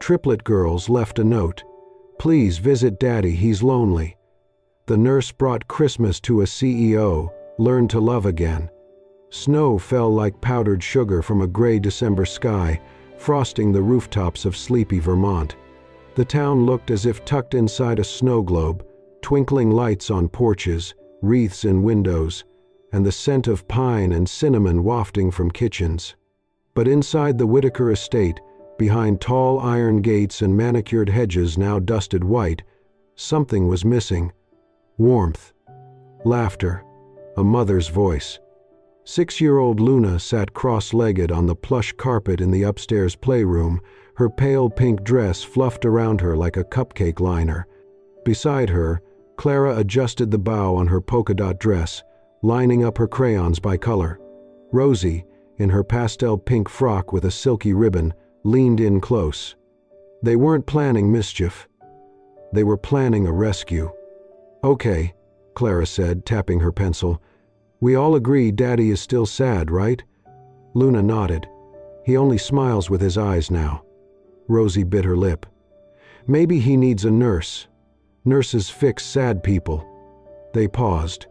Triplet Girls left a note. "Please visit Daddy, he's lonely." The nurse brought Christmas to a CEO, learn to love again. Snow fell like powdered sugar from a gray December sky, frosting the rooftops of sleepy Vermont. The town looked as if tucked inside a snow globe, twinkling lights on porches, wreaths in windows, and the scent of pine and cinnamon wafting from kitchens. But inside the Whitaker estate, behind tall iron gates and manicured hedges now dusted white, something was missing. Warmth. Laughter. A mother's voice. 6-year-old Luna sat cross-legged on the plush carpet in the upstairs playroom, her pale pink dress fluffed around her like a cupcake liner. Beside her, Clara adjusted the bow on her polka-dot dress, lining up her crayons by color. Rosie, in her pastel pink frock with a silky ribbon, leaned in close. They weren't planning mischief. They were planning a rescue. "Okay," Clara said, tapping her pencil. "We all agree Daddy is still sad, right?" Luna nodded. "He only smiles with his eyes now." Rosie bit her lip. "Maybe he needs a nurse. Nurses fix sad people." They paused.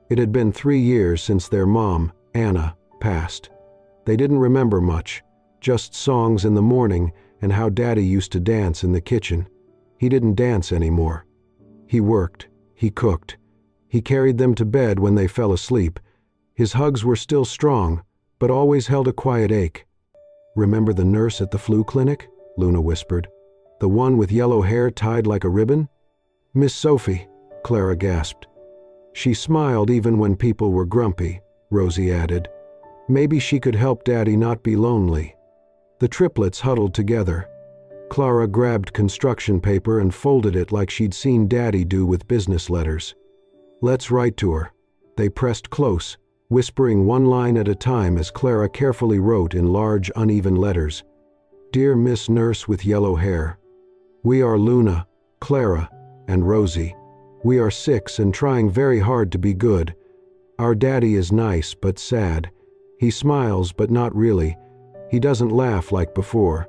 It had been 3 years since their mom, Anna, passed. They didn't remember much, just songs in the morning and how Daddy used to dance in the kitchen. He didn't dance anymore. He worked. He cooked. He carried them to bed when they fell asleep. His hugs were still strong, but always held a quiet ache. "Remember the nurse at the flu clinic?" Luna whispered. "The one with yellow hair tied like a ribbon?" "Miss Sophie," Clara gasped. "She smiled even when people were grumpy," Rosie added. "Maybe she could help Daddy not be lonely." The triplets huddled together. Clara grabbed construction paper and folded it like she'd seen Daddy do with business letters. "Let's write to her." They pressed close, whispering one line at a time as Clara carefully wrote in large, uneven letters. "Dear Miss Nurse with yellow hair. We are Luna, Clara, and Rosie. We are 6 and trying very hard to be good. Our Daddy is nice but sad. He smiles but not really. He doesn't laugh like before.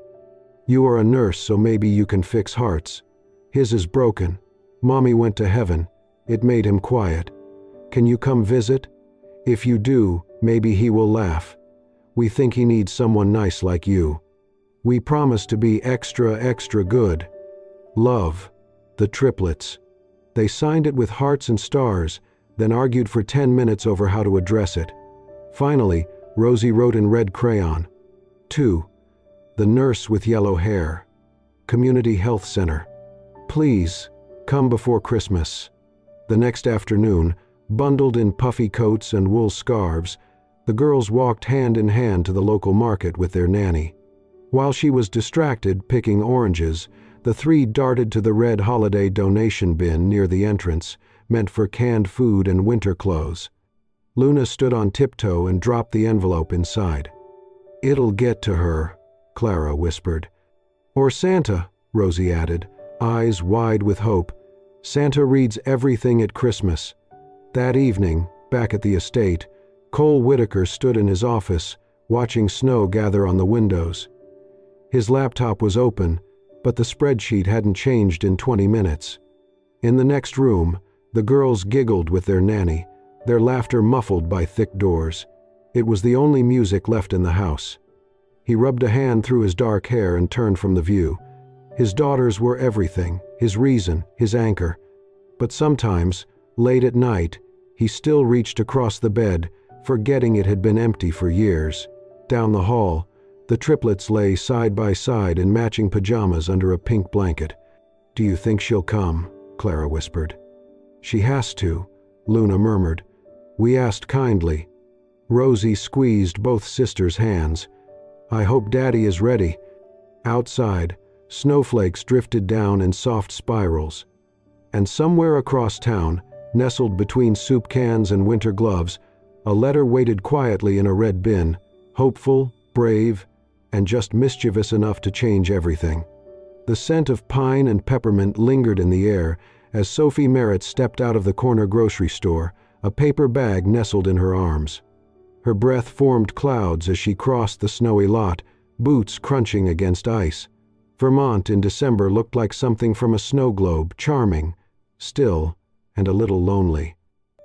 You are a nurse, so maybe you can fix hearts. His is broken. Mommy went to heaven. It made him quiet. Can you come visit? If you do, maybe he will laugh. We think he needs someone nice like you. We promise to be extra, extra good. Love, the triplets." They signed it with hearts and stars, then argued for 10 minutes over how to address it. Finally, Rosie wrote in red crayon. "To the nurse with yellow hair. Community Health Center. Please, come before Christmas." The next afternoon, bundled in puffy coats and wool scarves, the girls walked hand in hand to the local market with their nanny. While she was distracted picking oranges, the 3 darted to the red holiday donation bin near the entrance, meant for canned food and winter clothes. Luna stood on tiptoe and dropped the envelope inside. "It'll get to her," Clara whispered. "Or Santa," Rosie added, eyes wide with hope. "Santa reads everything at Christmas." That evening, back at the estate, Cole Whitaker stood in his office, watching snow gather on the windows. His laptop was open, but the spreadsheet hadn't changed in 20 minutes. In the next room, the girls giggled with their nanny, their laughter muffled by thick doors. It was the only music left in the house. He rubbed a hand through his dark hair and turned from the view. His daughters were everything, his reason, his anchor. But sometimes, late at night, he still reached across the bed, forgetting it had been empty for years. Down the hall, the triplets lay side by side in matching pajamas under a pink blanket. "Do you think she'll come?" Clara whispered. "She has to," Luna murmured. "We asked kindly." Rosie squeezed both sisters' hands. "I hope Daddy is ready." Outside, snowflakes drifted down in soft spirals. And somewhere across town, nestled between soup cans and winter gloves, a letter waited quietly in a red bin, hopeful, brave, and just mischievous enough to change everything. The scent of pine and peppermint lingered in the air as Sophie Merritt stepped out of the corner grocery store, a paper bag nestled in her arms. Her breath formed clouds as she crossed the snowy lot, boots crunching against ice. Vermont in December looked like something from a snow globe, charming, still, and a little lonely.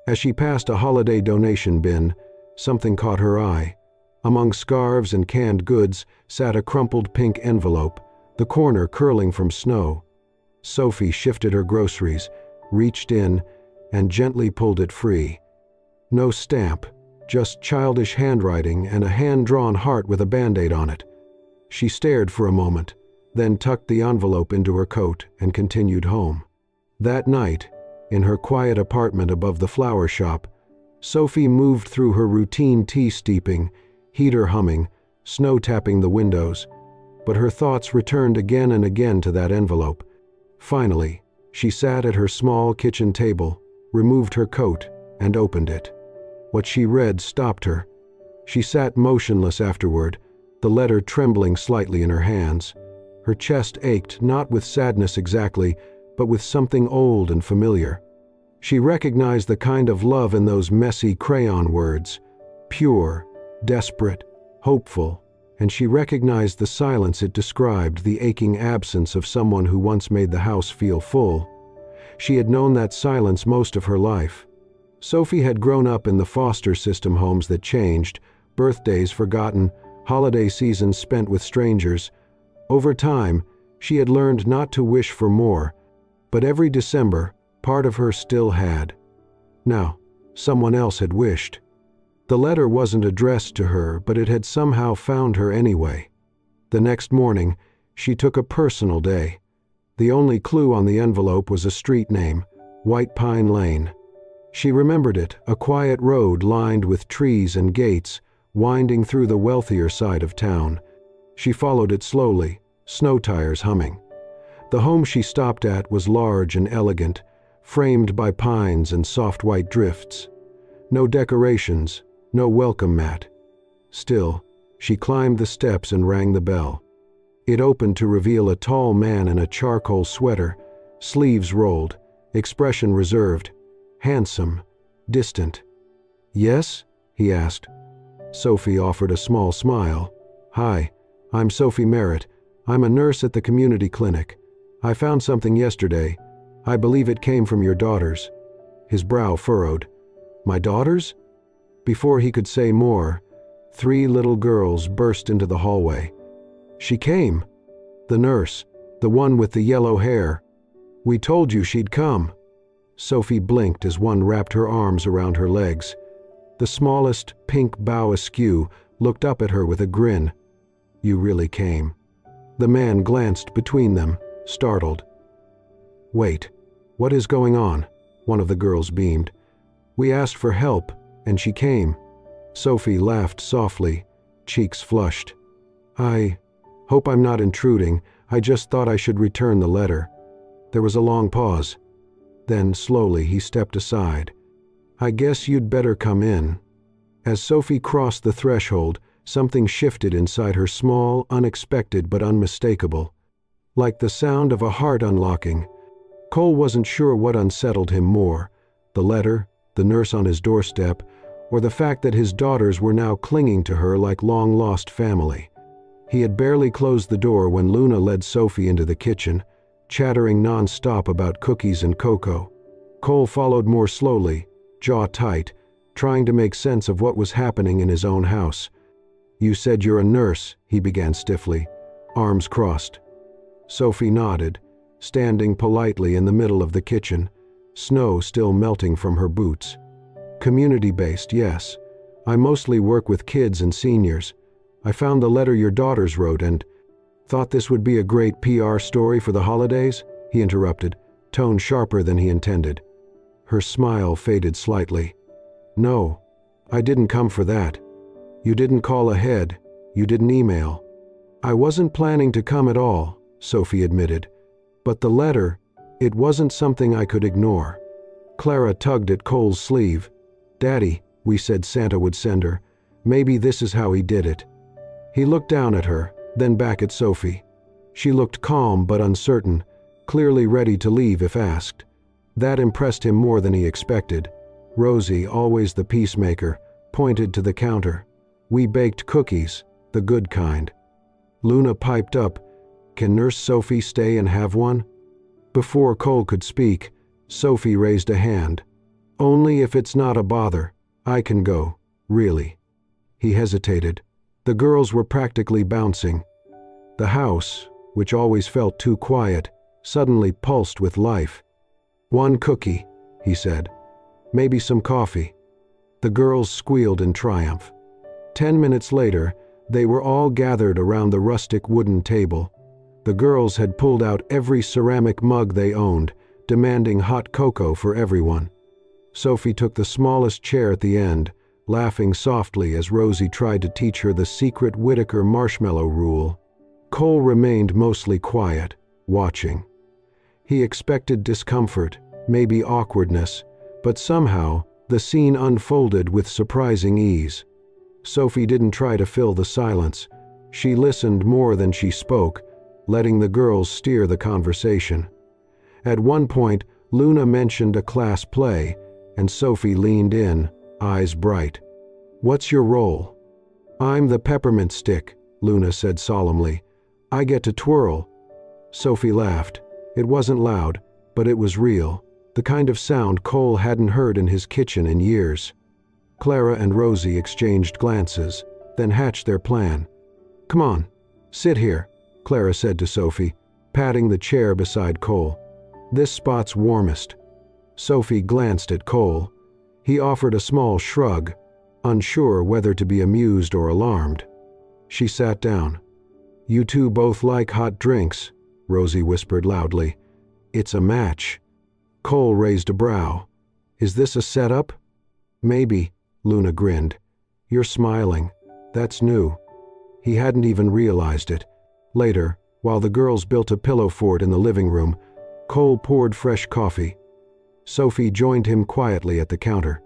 As she passed a holiday donation bin, something caught her eye. Among scarves and canned goods sat a crumpled pink envelope, the corner curling from snow. Sophie shifted her groceries, reached in, and gently pulled it free. No stamp, just childish handwriting and a hand-drawn heart with a Band-Aid on it. She stared for a moment, then tucked the envelope into her coat and continued home. That night, in her quiet apartment above the flower shop, Sophie moved through her routine tea steeping, heater humming, snow tapping the windows, but her thoughts returned again and again to that envelope. Finally, she sat at her small kitchen table, removed her coat, and opened it. What she read stopped her. She sat motionless afterward, the letter trembling slightly in her hands. Her chest ached, not with sadness exactly, but with something old and familiar. She recognized the kind of love in those messy crayon words, pure, desperate, hopeful, and she recognized the silence it described, the aching absence of someone who once made the house feel full. She had known that silence most of her life. Sophie had grown up in the foster system homes that changed, birthdays forgotten, holiday seasons spent with strangers. Over time, she had learned not to wish for more, but every December, part of her still had. Now, someone else had wished. The letter wasn't addressed to her, but it had somehow found her anyway. The next morning, she took a personal day. The only clue on the envelope was a street name, White Pine Lane. She remembered it, a quiet road lined with trees and gates, winding through the wealthier side of town. She followed it slowly, snow tires humming. The home she stopped at was large and elegant, framed by pines and soft white drifts. No decorations, no welcome mat. Still, she climbed the steps and rang the bell. It opened to reveal a tall man in a charcoal sweater, sleeves rolled, expression reserved, handsome, distant. "Yes?" he asked. Sophie offered a small smile. "Hi, I'm Sophie Merritt. I'm a nurse at the community clinic. I found something yesterday. I believe it came from your daughters." His brow furrowed. "My daughters?" Before he could say more, 3 little girls burst into the hallway. "She came. The nurse, the one with the yellow hair. We told you she'd come." Sophie blinked as one wrapped her arms around her legs. The smallest, pink bow askew, looked up at her with a grin. "You really came." The man glanced between them, startled. "Wait, what is going on?" One of the girls beamed. "We asked for help, and she came." Sophie laughed softly, cheeks flushed. "I hope I'm not intruding. I just thought I should return the letter." There was a long pause. Then, slowly, he stepped aside. "I guess you'd better come in." As Sophie crossed the threshold, something shifted inside her, small, unexpected but unmistakable. Like the sound of a heart unlocking. Cole wasn't sure what unsettled him more, the letter, the nurse on his doorstep, or the fact that his daughters were now clinging to her like long-lost family. He had barely closed the door when Luna led Sophie into the kitchen, chattering non-stop about cookies and cocoa. Cole followed more slowly, jaw tight, trying to make sense of what was happening in his own house. "You said you're a nurse," he began stiffly, arms crossed. Sophie nodded, standing politely in the middle of the kitchen, snow still melting from her boots. "Community-based, yes. I mostly work with kids and seniors. I found the letter your daughters wrote and thought this would be a great PR story for the holidays," he interrupted, tone sharper than he intended. Her smile faded slightly. "No, I didn't come for that. You didn't call ahead. You didn't email." "I wasn't planning to come at all," Sophie admitted. "But the letter, it wasn't something I could ignore." Clara tugged at Cole's sleeve. "Daddy, we said Santa would send her. Maybe this is how he did it." He looked down at her, then back at Sophie. She looked calm but uncertain, clearly ready to leave if asked. That impressed him more than he expected. Rosie, always the peacemaker, pointed to the counter. "We baked cookies, the good kind." Luna piped up, Can Nurse Sophie stay and have one?" Before Cole could speak, Sophie raised a hand. "Only if it's not a bother. I can go, really." He hesitated. The girls were practically bouncing. The house, which always felt too quiet, suddenly pulsed with life. "One cookie," he said. "Maybe some coffee." The girls squealed in triumph. 10 minutes later, they were all gathered around the rustic wooden table. The girls had pulled out every ceramic mug they owned, demanding hot cocoa for everyone. Sophie took the smallest chair at the end, laughing softly as Rosie tried to teach her the secret Whitaker marshmallow rule. Cole remained mostly quiet, watching. He expected discomfort, maybe awkwardness, but somehow the scene unfolded with surprising ease. Sophie didn't try to fill the silence. She listened more than she spoke, letting the girls steer the conversation. At one point, Luna mentioned a class play, and Sophie leaned in, eyes bright. "What's your role?" "I'm the peppermint stick," Luna said solemnly. "I get to twirl." Sophie laughed. It wasn't loud, but it was real, the kind of sound Cole hadn't heard in his kitchen in years. Clara and Rosie exchanged glances, then hatched their plan. "Come on, sit here," Clara said to Sophie, patting the chair beside Cole. "This spot's warmest." Sophie glanced at Cole. He offered a small shrug, unsure whether to be amused or alarmed. She sat down. "You two both like hot drinks," Rosie whispered loudly. "It's a match." Cole raised a brow. "Is this a setup?" "Maybe," Luna grinned. "You're smiling. That's new." He hadn't even realized it. Later, while the girls built a pillow fort in the living room, Cole poured fresh coffee. Sophie joined him quietly at the counter.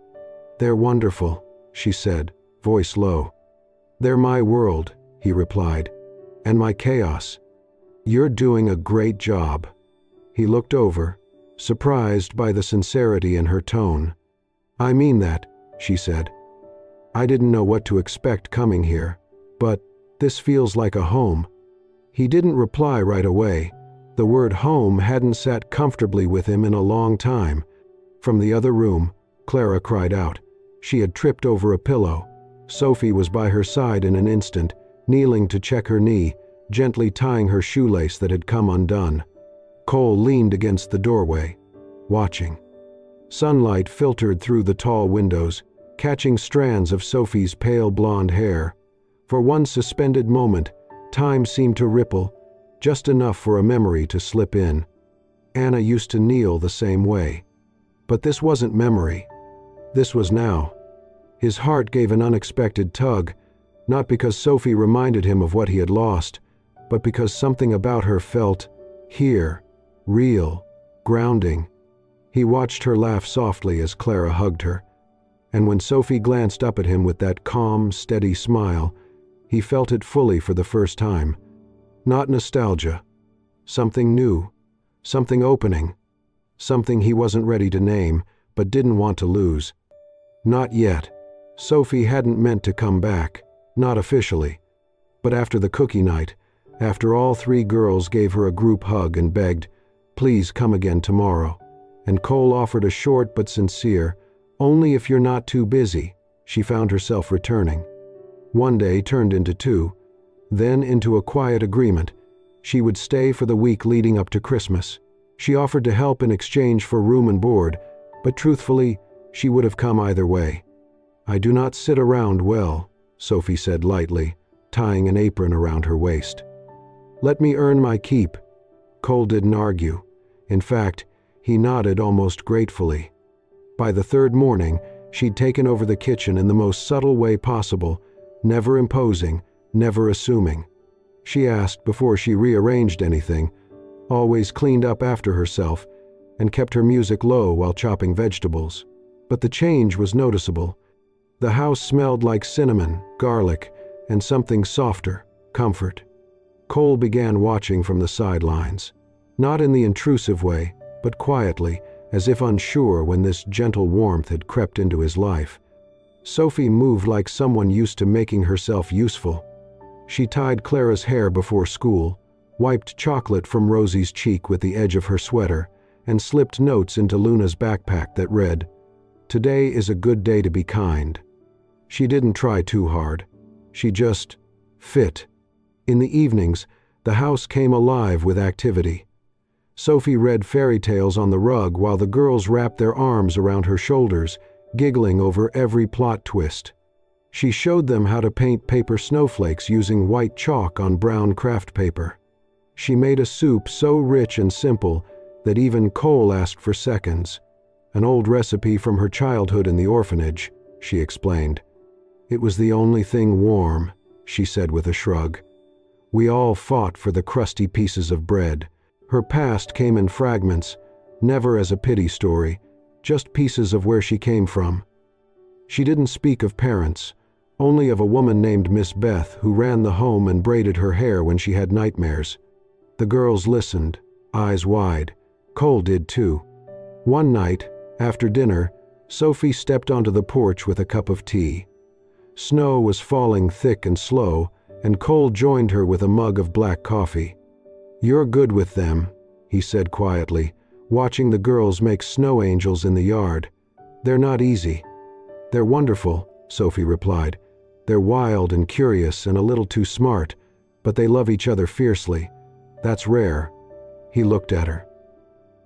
"They're wonderful," she said, voice low. "They're my world," he replied, "and my chaos. You're doing a great job." He looked over, surprised by the sincerity in her tone. "I mean that," she said. "I didn't know what to expect coming here, but this feels like a home." He didn't reply right away. The word home hadn't sat comfortably with him in a long time. From the other room, Clara cried out. She had tripped over a pillow. Sophie was by her side in an instant, kneeling to check her knee, gently tying her shoelace that had come undone. Cole leaned against the doorway, watching. Sunlight filtered through the tall windows, catching strands of Sophie's pale blonde hair. For one suspended moment, time seemed to ripple, just enough for a memory to slip in. Anna used to kneel the same way. But this wasn't memory. This was now. His heart gave an unexpected tug, not because Sophie reminded him of what he had lost, but because something about her felt here, real, grounding. He watched her laugh softly as Clara hugged her, and when Sophie glanced up at him with that calm, steady smile, he felt it fully for the first time. Not nostalgia. Something new. Something opening. Something he wasn't ready to name, but didn't want to lose. Not yet. Sophie hadn't meant to come back. Not officially. But after the cookie night, after all three girls gave her a group hug and begged, "Please come again tomorrow," and Cole offered a short but sincere, "Only if you're not too busy," she found herself returning. One day turned into two, then into a quiet agreement. She would stay for the week leading up to Christmas. She offered to help in exchange for room and board, but truthfully, she would have come either way. "I do not sit around well," Sophie said lightly, tying an apron around her waist. "Let me earn my keep." Cole didn't argue. In fact, he nodded almost gratefully. By the third morning, she'd taken over the kitchen in the most subtle way possible, never imposing, never assuming. She asked before she rearranged anything, always cleaned up after herself, and kept her music low while chopping vegetables. But the change was noticeable. The house smelled like cinnamon, garlic, and something softer, comfort. Cole began watching from the sidelines. Not in the intrusive way, but quietly, as if unsure when this gentle warmth had crept into his life. Sophie moved like someone used to making herself useful. She tied Clara's hair before school, wiped chocolate from Rosie's cheek with the edge of her sweater, and slipped notes into Luna's backpack that read, "Today is a good day to be kind." She didn't try too hard. She just fit. In the evenings, the house came alive with activity. Sophie read fairy tales on the rug while the girls wrapped their arms around her shoulders, giggling over every plot twist. She showed them how to paint paper snowflakes using white chalk on brown craft paper. She made a soup so rich and simple that even Cole asked for seconds. An old recipe from her childhood in the orphanage, she explained. "It was the only thing warm," she said with a shrug. "We all fought for the crusty pieces of bread." Her past came in fragments, never as a pity story, just pieces of where she came from. She didn't speak of parents, only of a woman named Miss Beth who ran the home and braided her hair when she had nightmares. The girls listened, eyes wide. Cole did too. One night, after dinner, Sophie stepped onto the porch with a cup of tea. Snow was falling thick and slow, and Cole joined her with a mug of black coffee. "You're good with them," he said quietly, watching the girls make snow angels in the yard. "They're not easy." "They're wonderful," Sophie replied. "They're wild and curious and a little too smart, but they love each other fiercely. That's rare." He looked at her.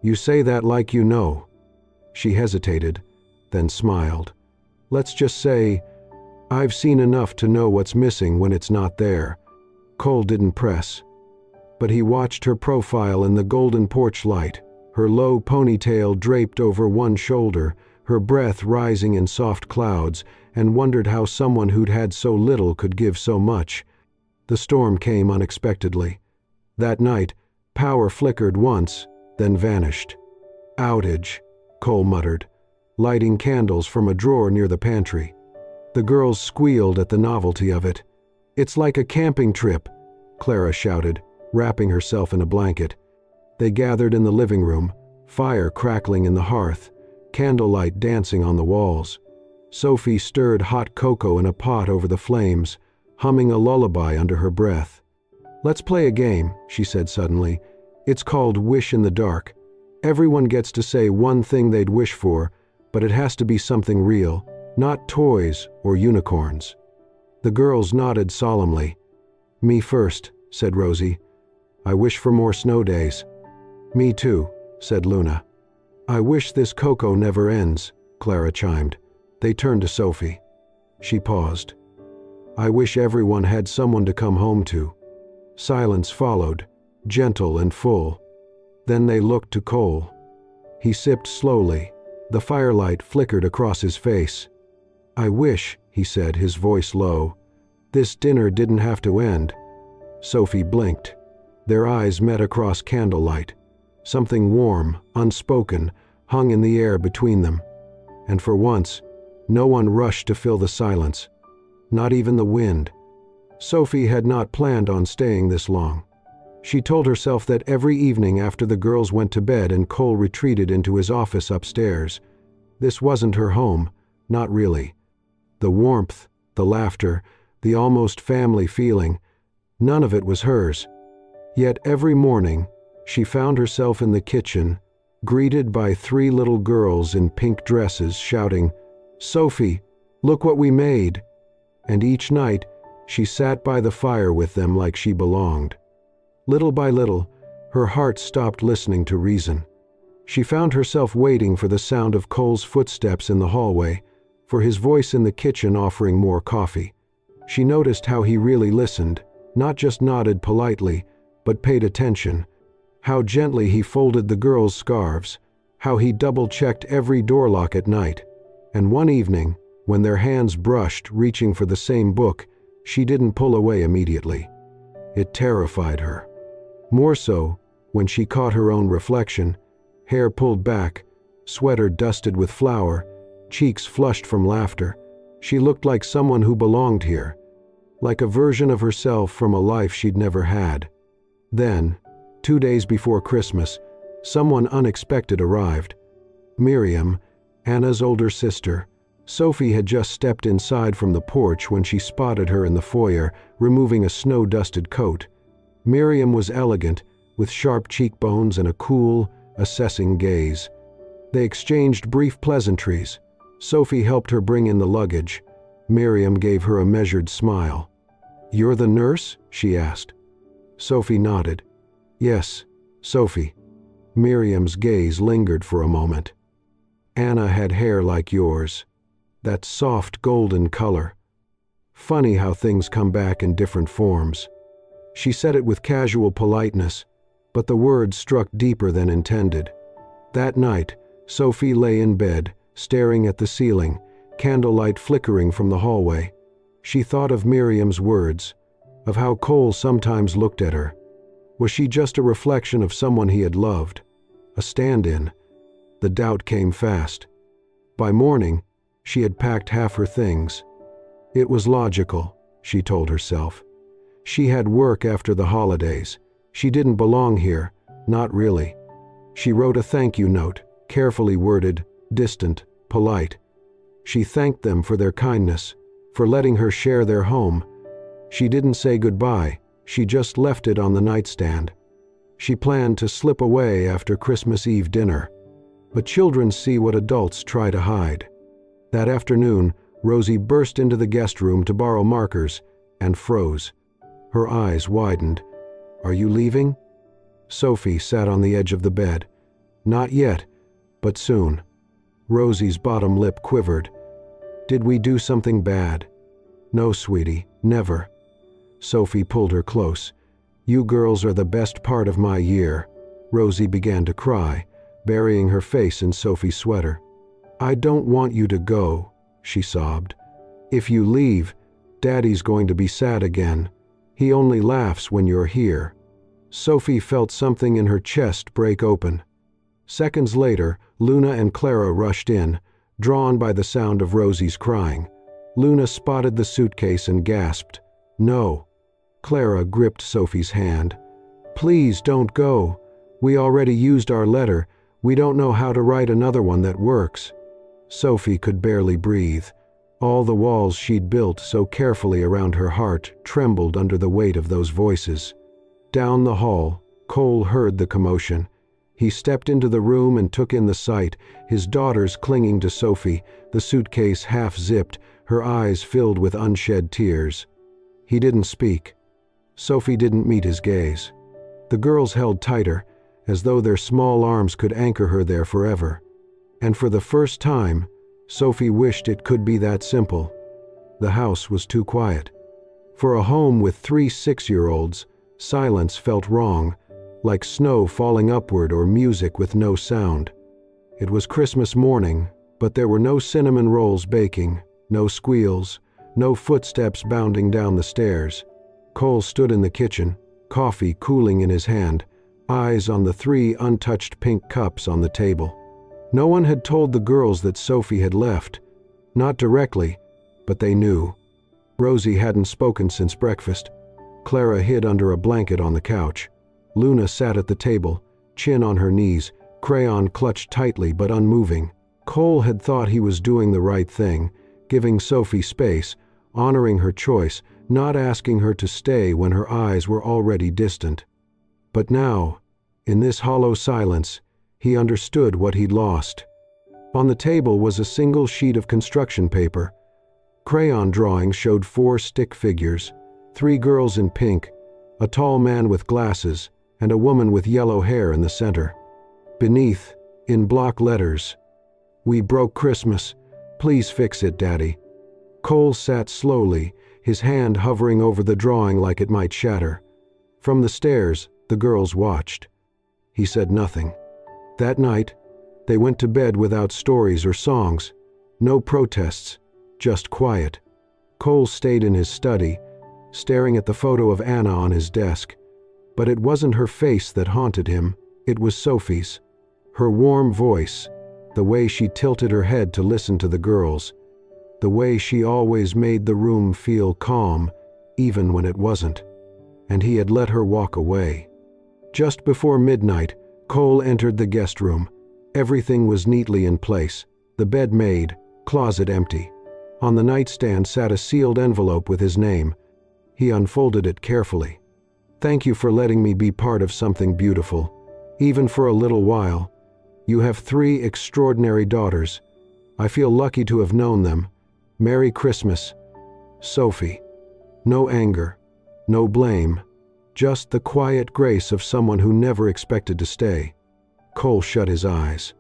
"You say that like you know." She hesitated, then smiled. "Let's just say, I've seen enough to know what's missing when it's not there." Cole didn't press, but he watched her profile in the golden porch light, her low ponytail draped over one shoulder, her breath rising in soft clouds, and wondered how someone who'd had so little could give so much. The storm came unexpectedly. That night, power flickered once, then vanished. "Outage," Cole muttered, lighting candles from a drawer near the pantry. The girls squealed at the novelty of it. "It's like a camping trip," Clara shouted, wrapping herself in a blanket. They gathered in the living room, fire crackling in the hearth, candlelight dancing on the walls. Sophie stirred hot cocoa in a pot over the flames, humming a lullaby under her breath. "Let's play a game," she said suddenly. "It's called Wish in the Dark. Everyone gets to say one thing they'd wish for, but it has to be something real, not toys or unicorns." The girls nodded solemnly. "Me first," said Rosie. "I wish for more snow days." "Me too," said Luna. "I wish this cocoa never ends," Clara chimed. They turned to Sophie. She paused. "I wish everyone had someone to come home to." Silence followed, gentle and full. Then they looked to Cole. He sipped slowly. The firelight flickered across his face. "I wish," he said, his voice low, "this dinner didn't have to end." Sophie blinked. Their eyes met across candlelight. Something warm, unspoken, hung in the air between them. And for once, no one rushed to fill the silence. Not even the wind. Sophie had not planned on staying this long. She told herself that every evening after the girls went to bed and Cole retreated into his office upstairs. This wasn't her home, not really. The warmth, the laughter, the almost family feeling, none of it was hers. Yet every morning, she found herself in the kitchen, greeted by 3 little girls in pink dresses shouting, "Sophie, look what we made!" And each night, she sat by the fire with them like she belonged. Little by little, her heart stopped listening to reason. She found herself waiting for the sound of Cole's footsteps in the hallway, for his voice in the kitchen offering more coffee. She noticed how he really listened, not just nodded politely, but paid attention. How gently he folded the girls' scarves, how he double-checked every door lock at night. And one evening, when their hands brushed, reaching for the same book, she didn't pull away immediately. It terrified her. More so, when she caught her own reflection, hair pulled back, sweater dusted with flour, cheeks flushed from laughter. She looked like someone who belonged here, like a version of herself from a life she'd never had. Then, 2 days before Christmas, someone unexpected arrived. Miriam, Anna's older sister. Sophie had just stepped inside from the porch when she spotted her in the foyer, removing a snow-dusted coat. Miriam was elegant, with sharp cheekbones and a cool, assessing gaze. They exchanged brief pleasantries. Sophie helped her bring in the luggage. Miriam gave her a measured smile. "You're the nurse?" she asked. Sophie nodded. "Yes, Sophie." Miriam's gaze lingered for a moment. "Anna had hair like yours. That soft golden color. Funny how things come back in different forms." She said it with casual politeness, but the words struck deeper than intended. That night, Sophie lay in bed, staring at the ceiling, candlelight flickering from the hallway. She thought of Miriam's words, of how Cole sometimes looked at her. Was she just a reflection of someone he had loved? A stand-in? The doubt came fast. By morning, she had packed half her things. It was logical, she told herself. She had work after the holidays. She didn't belong here, not really. She wrote a thank you note, carefully worded, distant, polite. She thanked them for their kindness, for letting her share their home. She didn't say goodbye, she just left it on the nightstand. She planned to slip away after Christmas Eve dinner. But children see what adults try to hide. That afternoon, Rosie burst into the guest room to borrow markers and froze. Her eyes widened. "Are you leaving?" Sophie sat on the edge of the bed. "Not yet, but soon." Rosie's bottom lip quivered. "Did we do something bad?" "No, sweetie, never." Sophie pulled her close. "You girls are the best part of my year." Rosie began to cry, burying her face in Sophie's sweater. "I don't want you to go," she sobbed. "If you leave, Daddy's going to be sad again. He only laughs when you're here." Sophie felt something in her chest break open. Seconds later, Luna and Clara rushed in, drawn by the sound of Rosie's crying. Luna spotted the suitcase and gasped, "No." Clara gripped Sophie's hand. "Please don't go. We already used our letter. We don't know how to write another one that works." Sophie could barely breathe. All the walls she'd built so carefully around her heart trembled under the weight of those voices. Down the hall, Cole heard the commotion. He stepped into the room and took in the sight, his daughters clinging to Sophie, the suitcase half-zipped, her eyes filled with unshed tears. He didn't speak. Sophie didn't meet his gaze. The girls held tighter, as though their small arms could anchor her there forever. And for the first time, Sophie wished it could be that simple. The house was too quiet. For a home with 3 6-year-olds, silence felt wrong, like snow falling upward or music with no sound. It was Christmas morning, but there were no cinnamon rolls baking, no squeals, no footsteps bounding down the stairs. Cole stood in the kitchen, coffee cooling in his hand, eyes on the 3 untouched pink cups on the table. No one had told the girls that Sophie had left. Not directly, but they knew. Rosie hadn't spoken since breakfast. Clara hid under a blanket on the couch. Luna sat at the table, chin on her knees, crayon clutched tightly but unmoving. Cole had thought he was doing the right thing, giving Sophie space, honoring her choice, not asking her to stay when her eyes were already distant. But now, in this hollow silence, he understood what he'd lost. On the table was a single sheet of construction paper. Crayon drawings showed 4 stick figures, 3 girls in pink, a tall man with glasses, and a woman with yellow hair in the center. Beneath, in block letters, "We broke Christmas. Please fix it, Daddy." Cole sat slowly, his hand hovering over the drawing like it might shatter. From the stairs, the girls watched. He said nothing. That night, they went to bed without stories or songs. No protests, just quiet. Cole stayed in his study, staring at the photo of Anna on his desk. But it wasn't her face that haunted him, it was Sophie's. Her warm voice, the way she tilted her head to listen to the girls, the way she always made the room feel calm, even when it wasn't. And he had let her walk away. Just before midnight, Cole entered the guest room. Everything was neatly in place, the bed made, closet empty. On the nightstand sat a sealed envelope with his name. He unfolded it carefully. Thank you for letting me be part of something beautiful, even for a little while. You have 3 extraordinary daughters. I feel lucky to have known them. Merry Christmas. Sophie. No anger, no blame, just the quiet grace of someone who never expected to stay. Cole shut his eyes.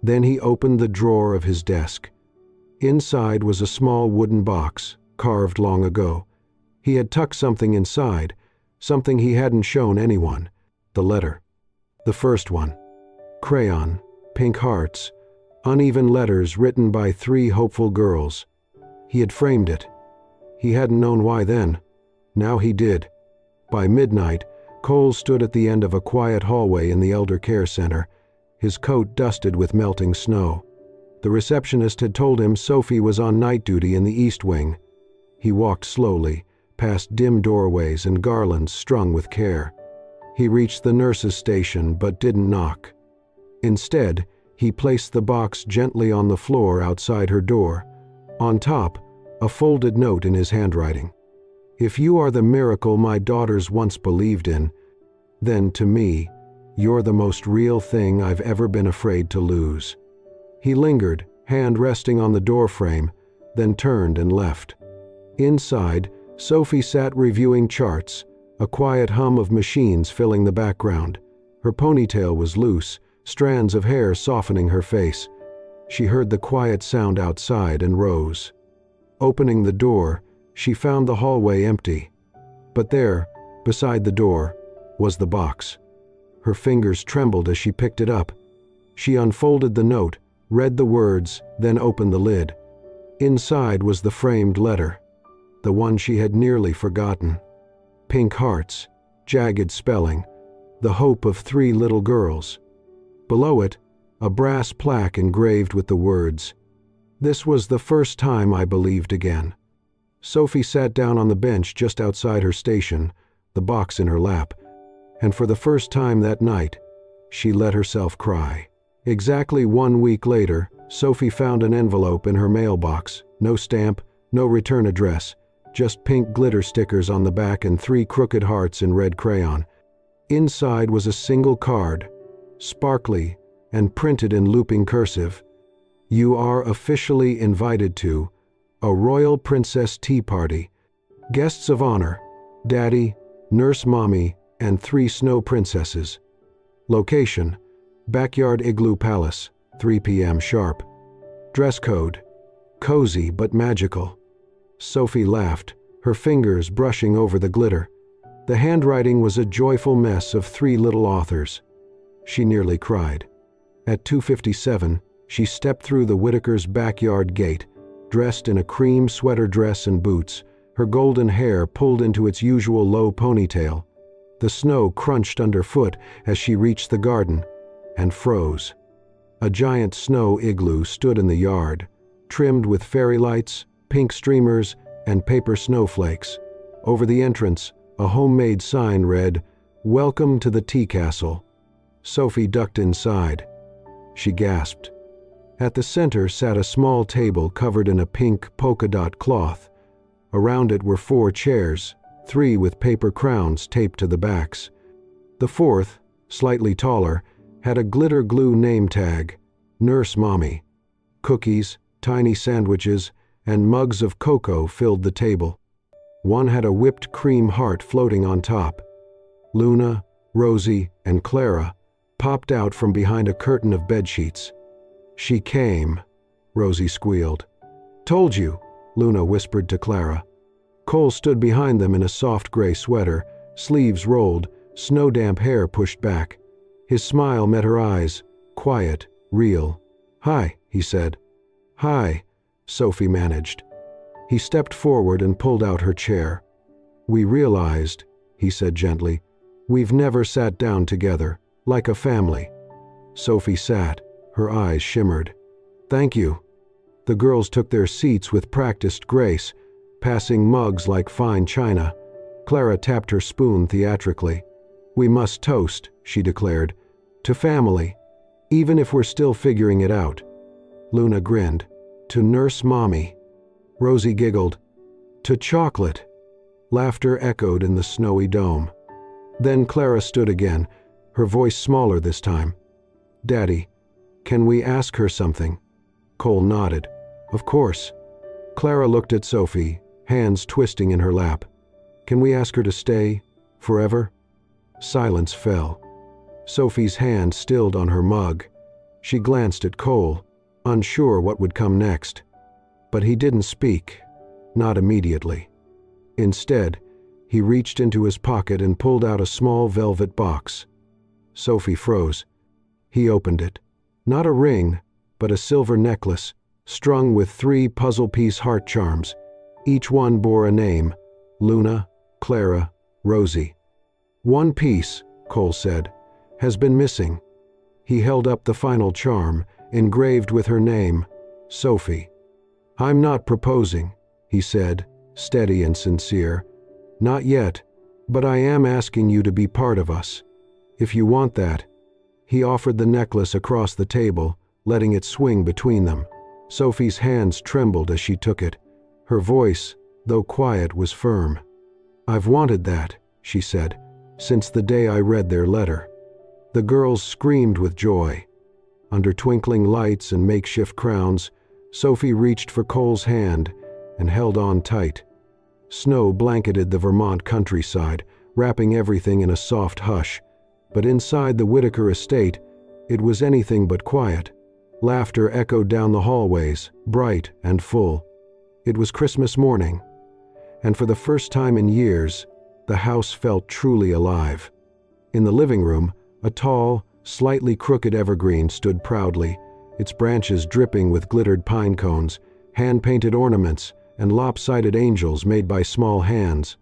Then he opened the drawer of his desk. Inside was a small wooden box, carved long ago. He had tucked something inside, something he hadn't shown anyone. The letter. The first one. Crayon, pink hearts, uneven letters written by 3 hopeful girls. He had framed it. He hadn't known why then. Now he did. By midnight, Cole stood at the end of a quiet hallway in the Elder Care Center, his coat dusted with melting snow. The receptionist had told him Sophie was on night duty in the East Wing. He walked slowly, past dim doorways and garlands strung with care. He reached the nurse's station but didn't knock. Instead, he placed the box gently on the floor outside her door. On top, a folded note in his handwriting. If you are the miracle my daughters once believed in, then to me, you're the most real thing I've ever been afraid to lose. He lingered, hand resting on the doorframe, then turned and left. Inside, Sophie sat reviewing charts, a quiet hum of machines filling the background. Her ponytail was loose, strands of hair softening her face. She heard the quiet sound outside and rose. Opening the door, she found the hallway empty. But there, beside the door, was the box. Her fingers trembled as she picked it up. She unfolded the note, read the words, then opened the lid. Inside was the framed letter, the one she had nearly forgotten. Pink hearts, jagged spelling, the hope of 3 little girls. Below it, a brass plaque engraved with the words, "This was the first time I believed again." Sophie sat down on the bench just outside her station, the box in her lap, and for the first time that night, she let herself cry. Exactly 1 week later, Sophie found an envelope in her mailbox. No stamp, no return address, just pink glitter stickers on the back and 3 crooked hearts in red crayon. Inside was a single card, sparkly and printed in looping cursive. You are officially invited to a Royal Princess Tea Party. Guests of honor, Daddy, Nurse Mommy, and 3 snow princesses. Location, Backyard Igloo Palace, 3 p.m. sharp. Dress code, cozy but magical. Sophie laughed, her fingers brushing over the glitter. The handwriting was a joyful mess of 3 little authors. She nearly cried. At 2:57, she stepped through the Whitakers' backyard gate, dressed in a cream sweater dress and boots, her golden hair pulled into its usual low ponytail. The snow crunched underfoot as she reached the garden, and froze. A giant snow igloo stood in the yard, trimmed with fairy lights, pink streamers, and paper snowflakes. Over the entrance, a homemade sign read, "Welcome to the Tea Castle." Sophie ducked inside. She gasped. At the center sat a small table covered in a pink polka dot cloth. Around it were 4 chairs, 3 with paper crowns taped to the backs. The 4th, slightly taller, had a glitter glue name tag, Nurse Mommy. Cookies, tiny sandwiches, and mugs of cocoa filled the table. One had a whipped cream heart floating on top. Luna, Rosie, and Clara popped out from behind a curtain of bedsheets. "She came," Rosie squealed. "Told you," Luna whispered to Clara. Cole stood behind them in a soft gray sweater, sleeves rolled, snow-damp hair pushed back. His smile met her eyes, quiet, real. "Hi," he said. "Hi," Sophie managed. He stepped forward and pulled out her chair. "We realized," he said gently, "we've never sat down together, like a family." Sophie sat, her eyes shimmered. "Thank you." The girls took their seats with practiced grace, passing mugs like fine china. Clara tapped her spoon theatrically. "We must toast," she declared, "to family, even if we're still figuring it out." Luna grinned. "To Nurse Mommy." Rosie giggled. "To chocolate." Laughter echoed in the snowy dome. Then Clara stood again, her voice smaller this time. "Daddy, can we ask her something?" Cole nodded. "Of course." Clara looked at Sophie, hands twisting in her lap. "Can we ask her to stay? Forever?" Silence fell. Sophie's hand stilled on her mug. She glanced at Cole, unsure what would come next. But he didn't speak, not immediately. Instead, he reached into his pocket and pulled out a small velvet box. Sophie froze. He opened it. Not a ring, but a silver necklace, strung with 3 puzzle-piece heart charms. Each one bore a name: Luna, Clara, Rosie. "One piece," Cole said, "has been missing." He held up the final charm, engraved with her name, Sophie. "I'm not proposing," he said, steady and sincere. "Not yet, but I am asking you to be part of us. If you want that." He offered the necklace across the table, letting it swing between them. Sophie's hands trembled as she took it. Her voice, though quiet, was firm. "I've wanted that," she said, "since the day I read their letter." The girls screamed with joy. Under twinkling lights and makeshift crowns, Sophie reached for Cole's hand and held on tight. Snow blanketed the Vermont countryside, wrapping everything in a soft hush. But inside the Whitaker estate, it was anything but quiet. Laughter echoed down the hallways, bright and full. It was Christmas morning, and for the first time in years, the house felt truly alive. In the living room, a tall, slightly crooked evergreen stood proudly, its branches dripping with glittered pine cones, hand-painted ornaments, and lopsided angels made by small hands.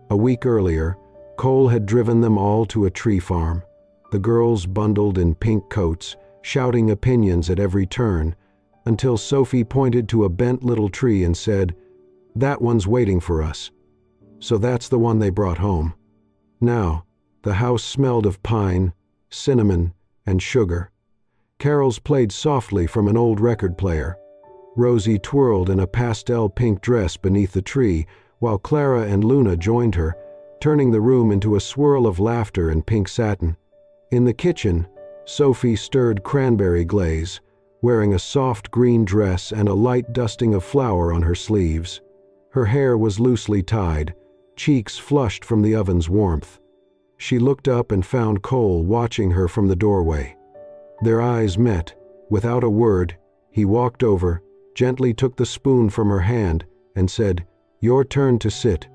A week earlier, Cole had driven them all to a tree farm, the girls bundled in pink coats, shouting opinions at every turn, until Sophie pointed to a bent little tree and said, "That one's waiting for us." So that's the one they brought home. Now, the house smelled of pine, cinnamon, and sugar. Carols played softly from an old record player. Rosie twirled in a pastel pink dress beneath the tree, while Clara and Luna joined her, turning the room into a swirl of laughter and pink satin. In the kitchen, Sophie stirred cranberry glaze, wearing a soft green dress and a light dusting of flour on her sleeves. Her hair was loosely tied, cheeks flushed from the oven's warmth. She looked up and found Cole watching her from the doorway. Their eyes met. Without a word, he walked over, gently took the spoon from her hand, and said, "Your turn to sit."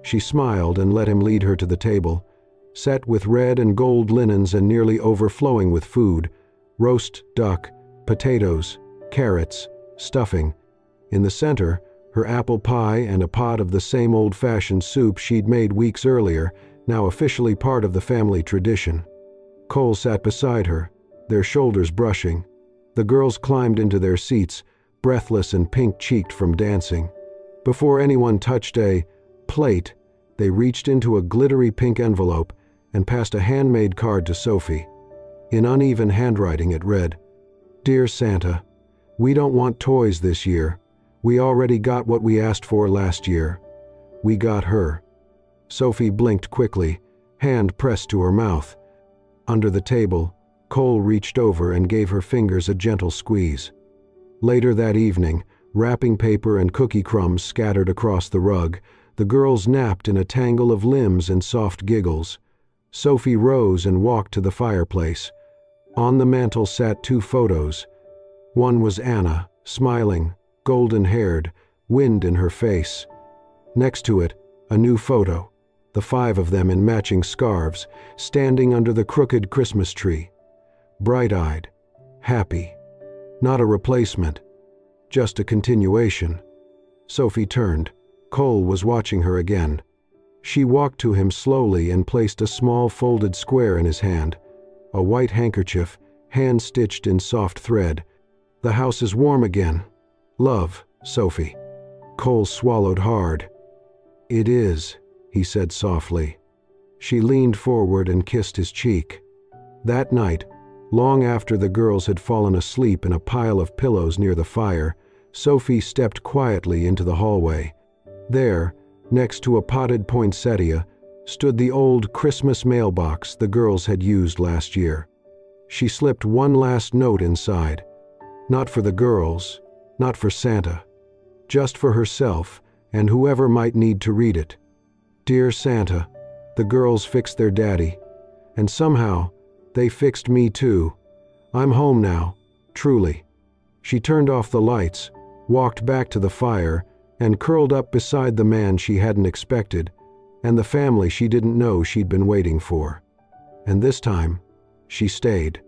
She smiled and let him lead her to the table, set with red and gold linens and nearly overflowing with food: roast duck, potatoes, carrots, stuffing. In the center, her apple pie and a pot of the same old-fashioned soup she'd made weeks earlier, now officially part of the family tradition. Cole sat beside her, their shoulders brushing. The girls climbed into their seats, breathless and pink-cheeked from dancing. Before anyone touched a plate, they reached into a glittery pink envelope and passed a handmade card to Sophie. In uneven handwriting it read, "Dear Santa, we don't want toys this year. We already got what we asked for last year. We got her." Sophie blinked quickly, hand pressed to her mouth. Under the table, Cole reached over and gave her fingers a gentle squeeze. Later that evening, wrapping paper and cookie crumbs scattered across the rug, the girls napped in a tangle of limbs and soft giggles. Sophie rose and walked to the fireplace. On the mantel sat 2 photos. One was Anna, smiling, golden-haired, wind in her face. Next to it, a new photo, the 5 of them in matching scarves, standing under the crooked Christmas tree. Bright-eyed, happy. Not a replacement, just a continuation. Sophie turned. Cole was watching her again. She walked to him slowly and placed a small folded square in his hand. A white handkerchief, hand-stitched in soft thread. "The house is warm again. Love, Sophie." Cole swallowed hard. "It is," he said softly. She leaned forward and kissed his cheek. That night, long after the girls had fallen asleep in a pile of pillows near the fire, Sophie stepped quietly into the hallway. There, next to a potted poinsettia, stood the old Christmas mailbox the girls had used last year. She slipped one last note inside. Not for the girls, not for Santa, just for herself and whoever might need to read it. Dear Santa, the girls fixed their daddy, and somehow they fixed me too. I'm home now, truly. She turned off the lights, walked back to the fire, and curled up beside the man she hadn't expected, and the family she didn't know she'd been waiting for. And this time, she stayed.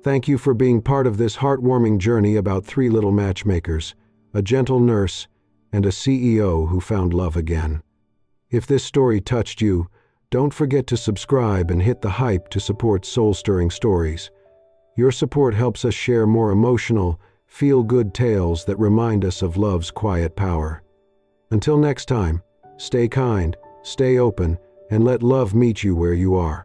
Thank you for being part of this heartwarming journey about three little matchmakers, a gentle nurse, and a CEO who found love again. If this story touched you, don't forget to subscribe and hit the hype to support soul-stirring stories. Your support helps us share more emotional, feel-good tales that remind us of love's quiet power. Until next time, stay kind, stay open, and let love meet you where you are.